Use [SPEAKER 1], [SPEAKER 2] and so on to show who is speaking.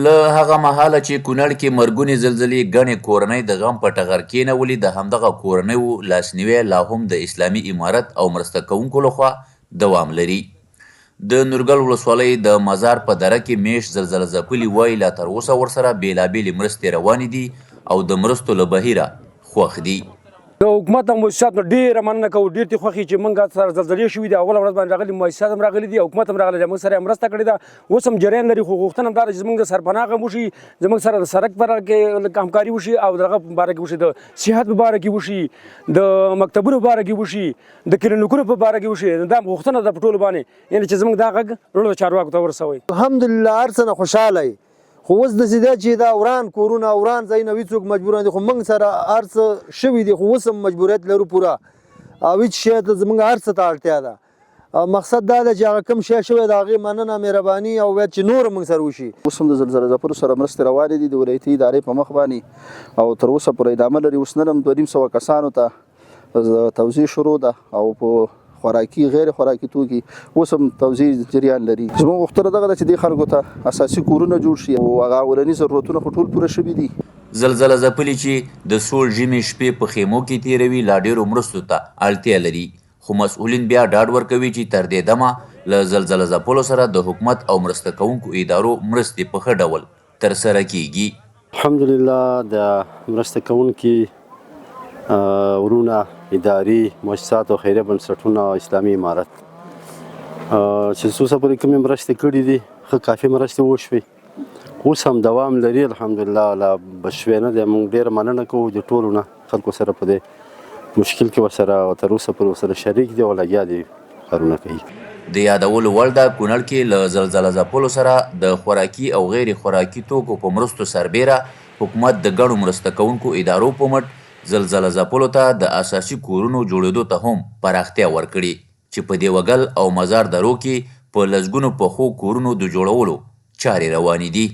[SPEAKER 1] له هغه مهاله چې کونړ کې مرګونې زلزلې ګڼې کورنۍ د غم په ټغر کېنولي، د همدغه کورنیو لاسنیوی لا هم د اسلامي امارت او مرسته کوونکو لخوا دوام لري. د نورګل ولسوالۍ د مزار په دره کې میشت زلزله ځپلي وایي لا تر اوسه ورسره بېلابېلې مرستې روانې دي او د مرستو له بهیره خوښ دي.
[SPEAKER 2] د حکومت او مؤسساتو ډېره مننه کوو، ډېر دې خوښ چې موږ سره زلزلې شوي دي. اوله ورځ باندې راغلي، مؤسسات هم راغلي دي، حکومت هم راغلی دی، موږ سره یې مرسته کړې ده. اوس هم جریان لري، خو غوښتنه هم دا ده چې زموږ د سرپناه غم وشي، زموږ سره د سړک په اړه کې همکاري وشي او د هغه په باره کې وشي، د صحت په باره کې وشي، د مکتبونو په باره کې وشي، د کلینیکونو په باره کې وشي. دا غوښتنه ده په ټولو باندې، یعنې چې زموږ دا غږ ټولو چارواکو ته ورسوئ.
[SPEAKER 3] الحمدلله هر څه نه خوشحاله یې، خو اوس داسې ده چې دا وران کورونه وران ځایونه وي، څوک مجبوران دي، خو موږ سره هر څه شوي دي، خو اوس هم مجبوریت لرو پوره، او هېڅ شی ته زموږ هر څه ته اړتیا ده. مقصد دا ده چې هغه کوم شی شوی د هغې مننه، مهرباني او باید چې نور موږ سره وشي.
[SPEAKER 4] اوس هم د زلزله ځپلو سره مرستې روانې دي د ولایتي ادارې په مخ باندې، او تر اوسه پورې ادامه لري. اوس نن هم 250 کسانو ته توزیع شروع ده، او په خوراکي غیر خوراکي توکي اوس هم توزیع جریان لري. زموږ غوښتنه دغه ده چې دې خلکو ته اساسي کورونه جوړ شي او هغه اولني ضرورتونه خو ټول پوره شوي دي.
[SPEAKER 1] زلزله ځپلي چې د سوړ ژمي شپې په خیمو کې تېروي لا ډېرو مرستو ته اړتیا لري، خو مسؤلین بیا ډاډ ورکوي چې تر دې دمه له زلزله ځپلو سره د حکومت او مرسته کوونکو ادارو مرستې په ښه ډول ترسره کیږي.
[SPEAKER 5] الحمدلله د مرسته کوونکي ورونه، ادارې، مؤسسات او خیریه بنسټونه او اسلامي امارت چې څو څه پورې کومې مرستې کړي دي، ښه کافي مرستې وشوې، اوس هم دوام لري. الحمدلله لا بس شوی نه دی. موږ ډېره مننه کوو د ټولو نه، خلکو سره په دې مشکل کې ورسره تر اوسه پورې ورسره شریک دي او لګیا دي کارونه کوي.
[SPEAKER 1] د یادولو وړ ده کونړ کې له زلزله ځپلو سره د خوراکي او غیر خوراکي توکو په مرستو سربیره حکومت د ګڼو مرسته کوونکو ادارو په مټ زلزله ځپلو ته د اساسي کورونو جوړېدو ته هم پراختیا ورکړي، چې په دیوګل او مزار درو کې په لسګونو پخو کورونو د جوړولو چارې روانې دي.